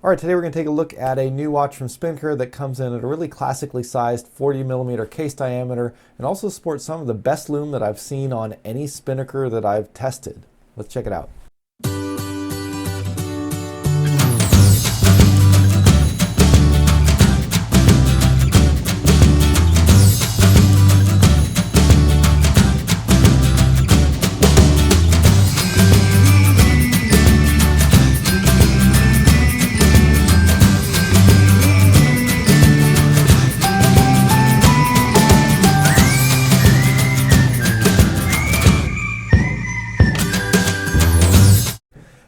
All right, today we're going to take a look at a new watch from Spinnaker that comes in at a really classically sized 40mm case diameter and also sports some of the best lume that I've seen on any Spinnaker that I've tested. Let's check it out.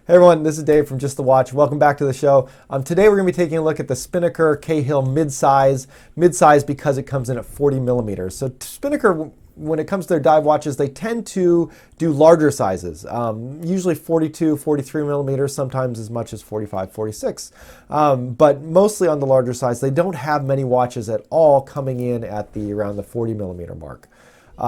Hey everyone, this is Dave from Just the Watch. Welcome back to the show. Today we're going to be taking a look at the Spinnaker Cahill Midsize. Midsize because it comes in at 40mm. So Spinnaker, when it comes to their dive watches, they tend to do larger sizes, usually 42, 43mm, sometimes as much as 45, 46. But mostly on the larger size. They don't have many watches at all coming in at around the 40mm mark.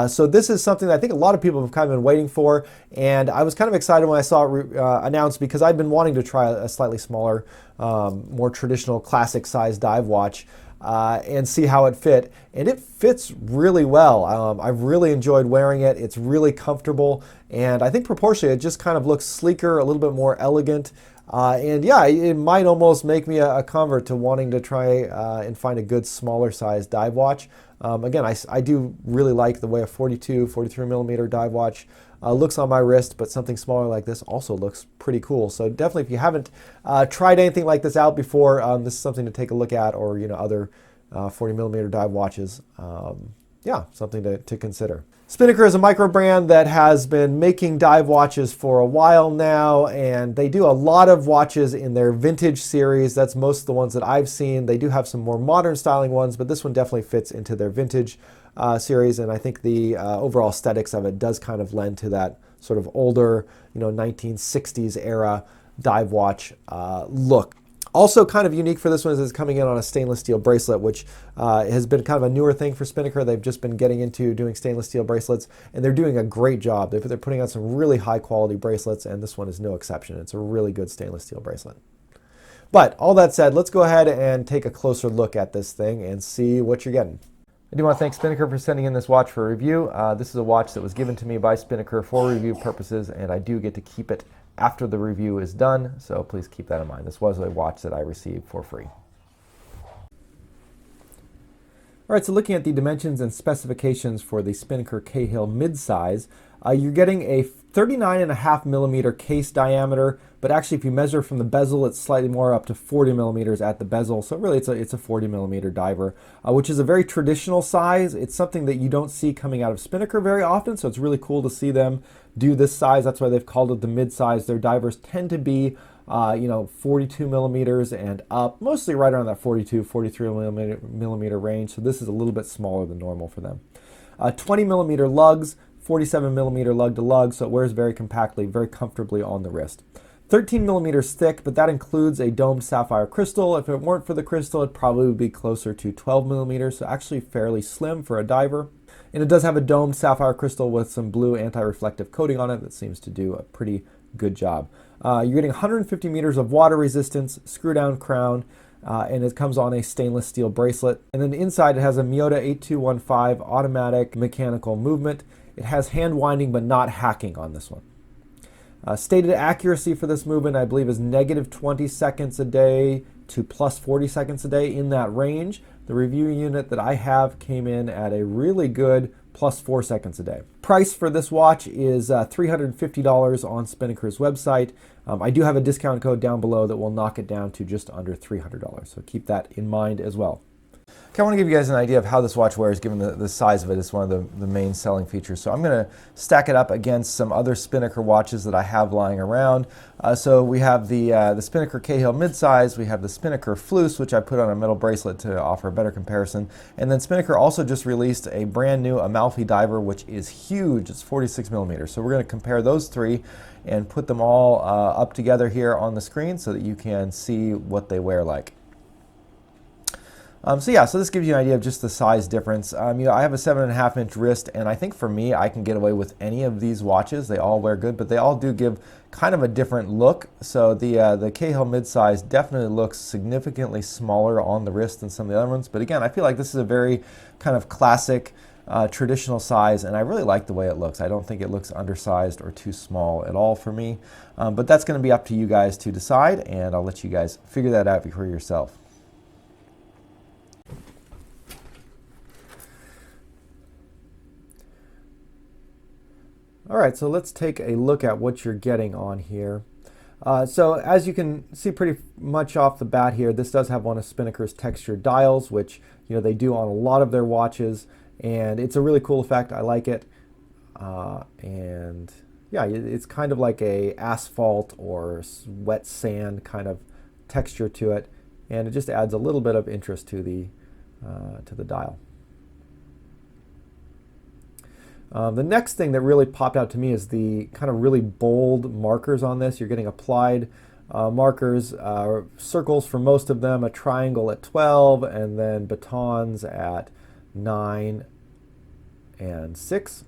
So this is something that I think a lot of people have kind of been waiting for, and I was kind of excited when I saw it announced because I'd been wanting to try a slightly smaller, more traditional classic size dive watch and see how it fit. And it fits really well. I've really enjoyed wearing it. It's really comfortable, and I think proportionally it just kind of looks sleeker, a little bit more elegant. And yeah, it might almost make me a convert to wanting to try and find a good smaller size dive watch. Again, I do really like the way a 42, 43mm dive watch looks on my wrist, but something smaller like this also looks pretty cool. So definitely, if you haven't tried anything like this out before, this is something to take a look at, or other 40mm dive watches. Yeah, something to consider. Spinnaker is a micro brand that has been making dive watches for a while now, and they do a lot of watches in their vintage series. That's most of the ones that I've seen. They do have some more modern styling ones, but this one definitely fits into their vintage series, and I think the overall aesthetics of it does kind of lend to that sort of older, 1960s era dive watch look. Also kind of unique for this one is it's coming in on a stainless steel bracelet, which has been kind of a newer thing for Spinnaker. They've just been getting into doing stainless steel bracelets, and they're doing a great job. They're putting out some really high quality bracelets, and this one is no exception. It's a really good stainless steel bracelet. But all that said, let's go ahead and take a closer look at this thing and see what you're getting. I do want to thank Spinnaker for sending in this watch for review. This is a watch that was given to me by Spinnaker for review purposes, and I do get to keep it after the review is done, so please keep that in mind. This was a watch that I received for free. All right, so looking at the dimensions and specifications for the Spinnaker Cahill Midsize, you're getting a 39.5mm case diameter, but actually if you measure from the bezel, it's slightly more, up to 40mm at the bezel. So really it's a 40mm diver, which is a very traditional size. It's something that you don't see coming out of Spinnaker very often, so it's really cool to see them do this size. That's why they've called it the midsize. Their divers tend to be 42mm and up, mostly right around that 42, 43mm range. So this is a little bit smaller than normal for them. 20mm lugs, 47mm lug to lug, so it wears very compactly, very comfortably on the wrist. 13mm thick, but that includes a domed sapphire crystal. If it weren't for the crystal, it probably would be closer to 12mm, so actually fairly slim for a diver. And it does have a domed sapphire crystal with some blue anti-reflective coating on it that seems to do a pretty good job. You're getting 150 meters of water resistance, screw-down crown, and it comes on a stainless steel bracelet. And then inside it has a Miyota 8215 automatic mechanical movement. It has hand winding but not hacking on this one. Stated accuracy for this movement, I believe, is -20 seconds a day to +40 seconds a day, in that range. The review unit that I have came in at a really good +4 seconds a day. Price for this watch is $350 on Spinnaker's website. I do have a discount code down below that will knock it down to just under $300, so keep that in mind as well. Okay, I want to give you guys an idea of how this watch wears, given the size of it. It's one of the main selling features. So I'm going to stack it up against some other Spinnaker watches that I have lying around. So we have the Spinnaker Cahill Midsize, we have the Spinnaker Floose, which I put on a metal bracelet to offer a better comparison. And then Spinnaker also just released a brand new Amalfi diver, which is huge. It's 46mm. So we're going to compare those three and put them all up together here on the screen so that you can see what they wear like. So yeah, so this gives you an idea of just the size difference. You know, I have a 7.5-inch wrist, and I think for me, I can get away with any of these watches. They all wear good, but they all do give kind of a different look. So the Cahill Midsize definitely looks significantly smaller on the wrist than some of the other ones. But again, I feel like this is a very kind of classic, traditional size, and I really like the way it looks. I don't think it looks undersized or too small at all for me. But that's going to be up to you guys to decide, and I'll let you guys figure that out for yourself. All right, so let's take a look at what you're getting on here. So as you can see pretty much off the bat here, this does have one of Spinnaker's textured dials, which they do on a lot of their watches, and it's a really cool effect. I like it. And yeah, it's kind of like a asphalt or wet sand kind of texture to it, and it just adds a little bit of interest to the dial. The next thing that really popped out to me is the kind of really bold markers on this. You're getting applied markers, circles for most of them, a triangle at 12, and then batons at 9 and 6.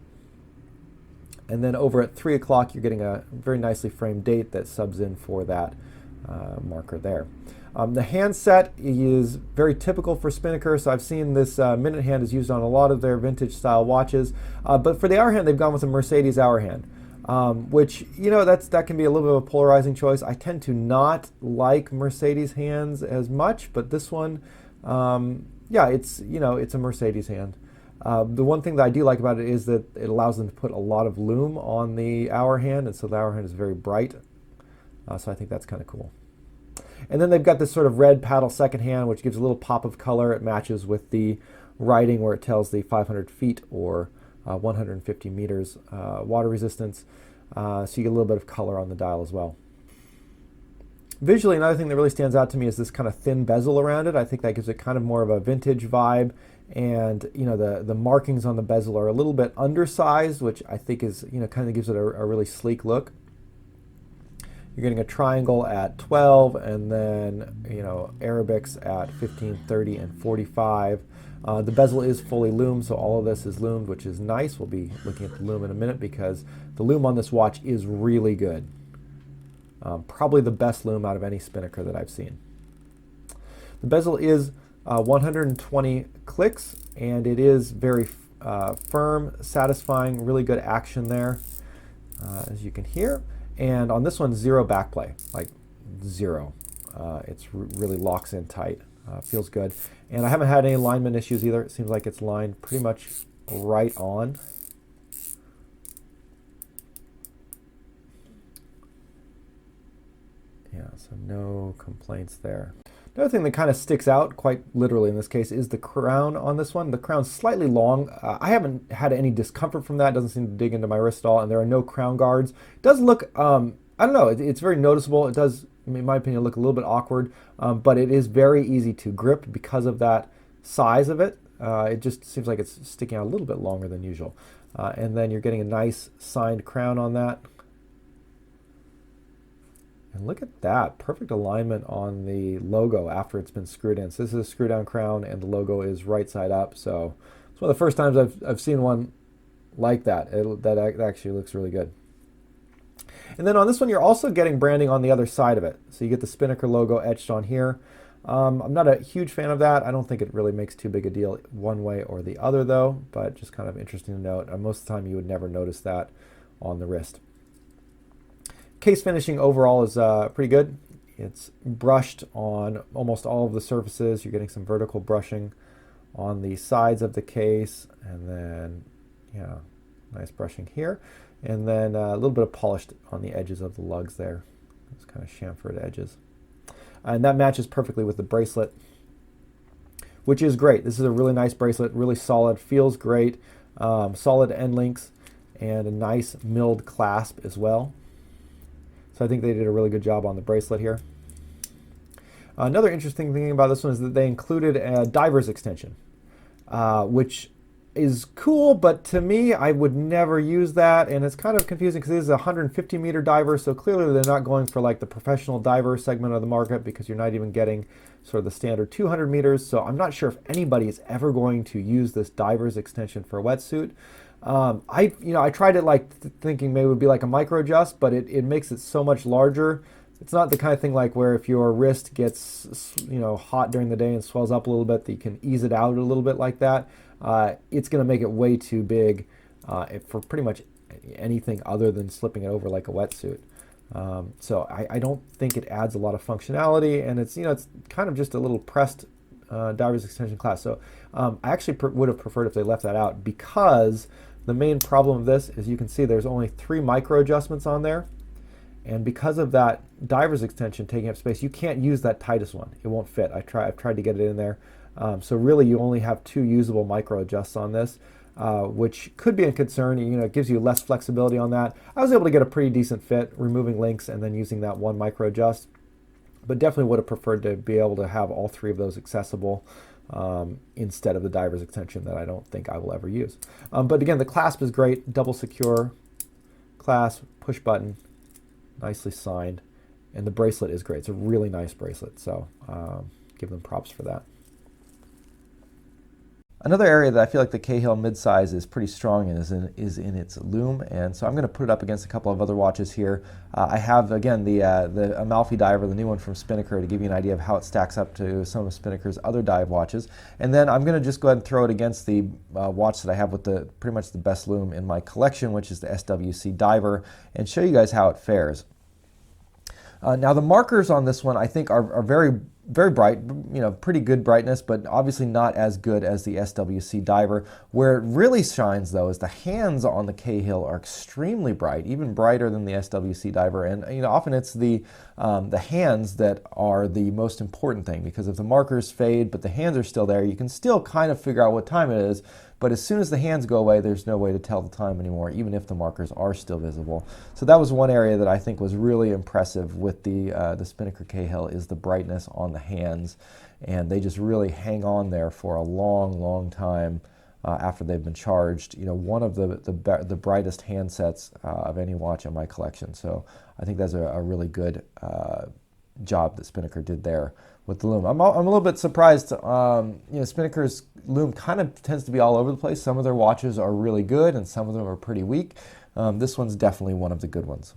And then over at 3 o'clock, you're getting a very nicely framed date that subs in for that marker there. The handset is very typical for Spinnaker, so I've seen this minute hand is used on a lot of their vintage style watches. But for the hour hand, they've gone with a Mercedes hour hand, which, that can be a little bit of a polarizing choice. I tend to not like Mercedes hands as much, but this one, yeah, it's a Mercedes hand. The one thing that I do like about it is that it allows them to put a lot of lume on the hour hand, and so the hour hand is very bright. So I think that's kind of cool. And then they've got this sort of red paddle second hand, which gives a little pop of color. It matches with the writing where it tells the 500 feet or 150 meters water resistance. So you get a little bit of color on the dial as well. Visually, another thing that really stands out to me is this kind of thin bezel around it. I think that gives it kind of more of a vintage vibe. And the markings on the bezel are a little bit undersized, which I think is kind of gives it a really sleek look. You're getting a triangle at 12, and then Arabics at 15, 30, and 45. The bezel is fully lumed, so all of this is lumed, which is nice. We'll be looking at the lume in a minute because the lume on this watch is really good. Probably the best lume out of any Spinnaker that I've seen. The bezel is 120 clicks, and it is very firm, satisfying, really good action there, as you can hear. And on this one, zero backplay, like zero. It's really locks in tight, feels good. And I haven't had any alignment issues either. It seems like it's lined pretty much right on. Yeah, so no complaints there. Another thing that kind of sticks out, quite literally in this case, is the crown on this one. The crown's slightly long. I haven't had any discomfort from that. It doesn't seem to dig into my wrist at all, and there are no crown guards. It does look, I don't know, it's very noticeable. It does, in my opinion, look a little bit awkward, but it is very easy to grip because of that size of it. It just seems like it's sticking out a little bit longer than usual. And then you're getting a nice signed crown on that. And look at that, perfect alignment on the logo after it's been screwed in. So this is a screw down crown and the logo is right side up. So it's one of the first times I've seen one like that. That actually looks really good. And then on this one, you're also getting branding on the other side of it. So you get the Spinnaker logo etched on here. I'm not a huge fan of that. I don't think it really makes too big a deal one way or the other though, but just kind of interesting to note. Most of the time you would never notice that on the wrist. Case finishing overall is pretty good. It's brushed on almost all of the surfaces. You're getting some vertical brushing on the sides of the case, and then, yeah, nice brushing here. And then a little bit of polished on the edges of the lugs there. Those kind of chamfered edges. And that matches perfectly with the bracelet, which is great. This is a really nice bracelet, really solid, feels great, solid end links, and a nice milled clasp as well. So I think they did a really good job on the bracelet here. Another interesting thing about this one is that they included a diver's extension, which is cool, but to me, I would never use that, and it's kind of confusing because this is a 150-meter diver, so clearly they're not going for like the professional diver segment of the market because you're not even getting sort of the standard 200 meters, so I'm not sure if anybody is ever going to use this diver's extension for a wetsuit. I tried it like thinking maybe it would be like a micro adjust, but it makes it so much larger. It's not the kind of thing like where if your wrist gets hot during the day and swells up a little bit, that you can ease it out a little bit like that. It's going to make it way too big for pretty much anything other than slipping it over like a wetsuit. So I don't think it adds a lot of functionality, and it's kind of just a little pressed diver's extension clasp. So I actually would have preferred if they left that out, because the main problem of this is you can see there's only 3 micro adjustments on there. And because of that diver's extension taking up space, you can't use that tightest one. It won't fit. I've tried to get it in there. So really you only have 2 usable micro adjusts on this, which could be a concern. It gives you less flexibility on that. I was able to get a pretty decent fit, removing links and then using that 1 micro adjust, but definitely would have preferred to be able to have all 3 of those accessible instead of the diver's extension that I don't think I will ever use. But again, the clasp is great. Double secure clasp, push button, nicely signed, and the bracelet is great. It's a really nice bracelet, so give them props for that. Another area that I feel like the Cahill Midsize is pretty strong in is in its lume, and so I'm going to put it up against a couple of other watches here. I have, again, the Amalfi Diver, the new one from Spinnaker, to give you an idea of how it stacks up to some of Spinnaker's other dive watches. And then I'm going to just go ahead and throw it against the watch that I have with pretty much the best lume in my collection, which is the SWC Diver, and show you guys how it fares. Now the markers on this one I think are very, very bright, pretty good brightness, but obviously not as good as the SWC Diver. Where it really shines though is the hands on the Cahill are extremely bright, even brighter than the SWC Diver, and often it's the hands that are the most important thing, because if the markers fade but the hands are still there, you can still kind of figure out what time it is. But as soon as the hands go away, there's no way to tell the time anymore, even if the markers are still visible. So that was one area that I think was really impressive with the Spinnaker Cahill, is the brightness on the hands. And they just really hang on there for a long, long time after they've been charged. One of the brightest handsets of any watch in my collection. So I think that's a really good job that Spinnaker did there with the lume. I'm a little bit surprised. Spinnaker's lume kind of tends to be all over the place. Some of their watches are really good and some of them are pretty weak. This one's definitely one of the good ones.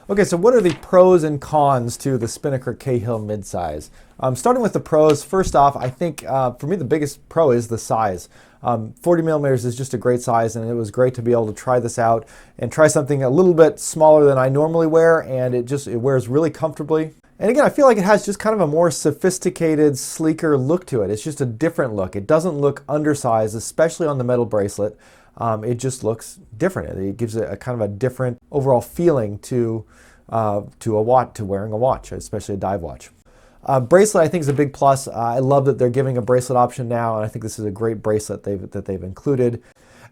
Okay, so what are the pros and cons to the Spinnaker Cahill Midsize? Starting with the pros, first off, I think for me the biggest pro is the size. 40 millimeters is just a great size, and it was great to be able to try this out and try something a little bit smaller than I normally wear, and it wears really comfortably. And again, I feel like it has just kind of a more sophisticated, sleeker look to it. It's just a different look. It doesn't look undersized, especially on the metal bracelet. It just looks different. It gives it a kind of a different overall feeling to wearing a watch, especially a dive watch. Bracelet, I think, is a big plus. I love that they're giving a bracelet option now, and I think this is a great bracelet that they've included.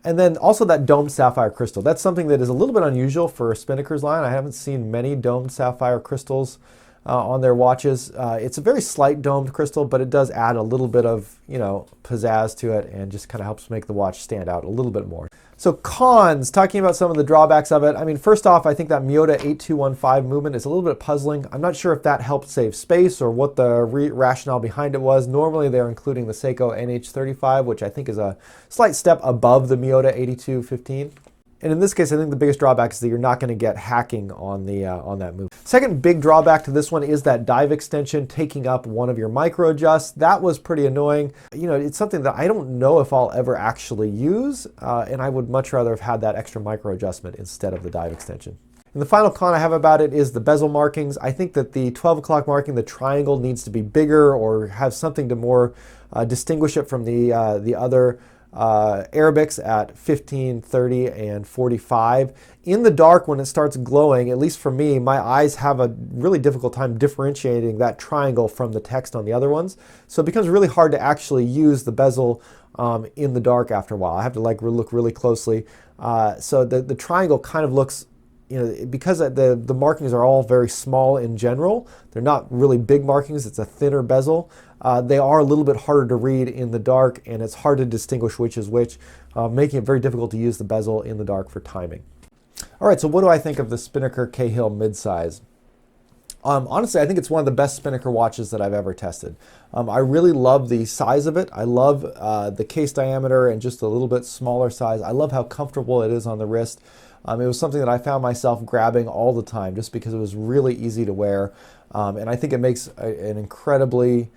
And then also that domed sapphire crystal. That's something that is a little bit unusual for Spinnaker's line. I haven't seen many domed sapphire crystals on their watches. It's a very slight domed crystal, but it does add a little bit of pizzazz to it, and just kind of helps make the watch stand out a little bit more. So cons, talking about some of the drawbacks of it. I mean, first off, I think that Miyota 8215 movement is a little bit puzzling. I'm not sure if that helped save space or what the rationale behind it was. Normally they're including the Seiko NH35, which I think is a slight step above the Miyota 8215. And in this case, I think the biggest drawback is that you're not going to get hacking on that move. Second big drawback to this one is that dive extension taking up one of your micro adjusts. That was pretty annoying. It's something that I don't know if I'll ever actually use, and I would much rather have had that extra micro adjustment instead of the dive extension. And the final con I have about it is the bezel markings. I think that the 12 o'clock marking, the triangle, needs to be bigger or have something to more distinguish it from the other Arabics at 15, 30, and 45. In the dark, when it starts glowing, at least for me, my eyes have a really difficult time differentiating that triangle from the text on the other ones. So it becomes really hard to actually use the bezel in the dark after a while. I have to look really closely. So the triangle kind of looks, because the markings are all very small in general, they're not really big markings, it's a thinner bezel. they are a little bit harder to read in the dark, and it's hard to distinguish which is which, making it very difficult to use the bezel in the dark for timing. All right, so what do I think of the Spinnaker Cahill Midsize? Honestly, I think it's one of the best Spinnaker watches that I've ever tested. I really love the size of it. I love the case diameter and just a little bit smaller size. I love how comfortable it is on the wrist. It was something that I found myself grabbing all the time just because it was really easy to wear. And I think it makes an incredibly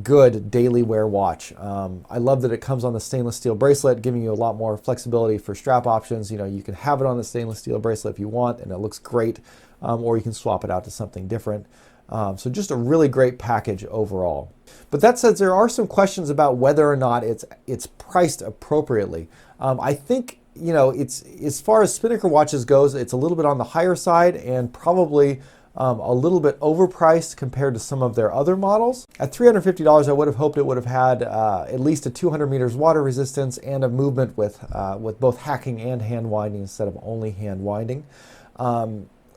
good daily wear watch. I love that it comes on the stainless steel bracelet, giving you a lot more flexibility for strap options. You know, you can have it on the stainless steel bracelet if you want, and it looks great, or you can swap it out to something different. So just a really great package overall. But that said, there are some questions about whether or not it's priced appropriately. I think, you know, it's, as far as Spinnaker watches goes, it's a little bit on the higher side and probably a little bit overpriced compared to some of their other models. At $350, I would have hoped it would have had at least a 200 meters water resistance and a movement with both hacking and hand winding instead of only hand winding.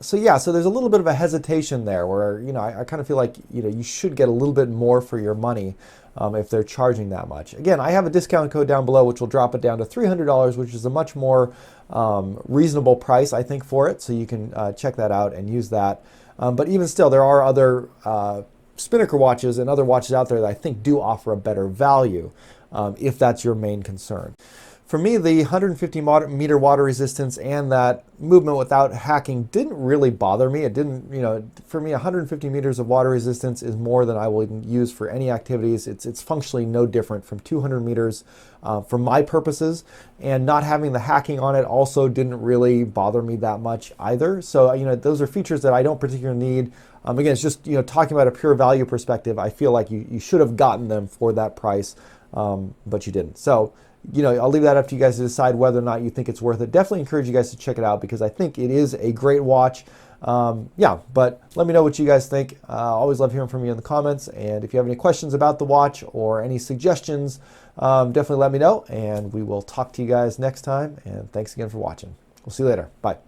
So yeah, so there's a little bit of a hesitation there where, you know, I kind of feel like, you know, you should get a little bit more for your money if they're charging that much. Again, I have a discount code down below which will drop it down to $300, which is a much more reasonable price, I think, for it. So you can check that out and use that. But even still, there are other Spinnaker watches and other watches out there that I think do offer a better value if that's your main concern. For me, the 150 meter water resistance and that movement without hacking didn't really bother me. It didn't, you know, for me, 150 meters of water resistance is more than I will use for any activities. It's functionally no different from 200 meters for my purposes. And not having the hacking on it also didn't really bother me that much either. So, you know, those are features that I don't particularly need. Again, it's just, you know, talking about a pure value perspective, I feel like you should have gotten them for that price, but you didn't. So, you know, I'll leave that up to you guys to decide whether or not you think it's worth it. Definitely encourage you guys to check it out because I think it is a great watch. Yeah, but let me know what you guys think. Always love hearing from you in the comments. And if you have any questions about the watch or any suggestions, definitely let me know. And we will talk to you guys next time. And thanks again for watching. We'll see you later. Bye.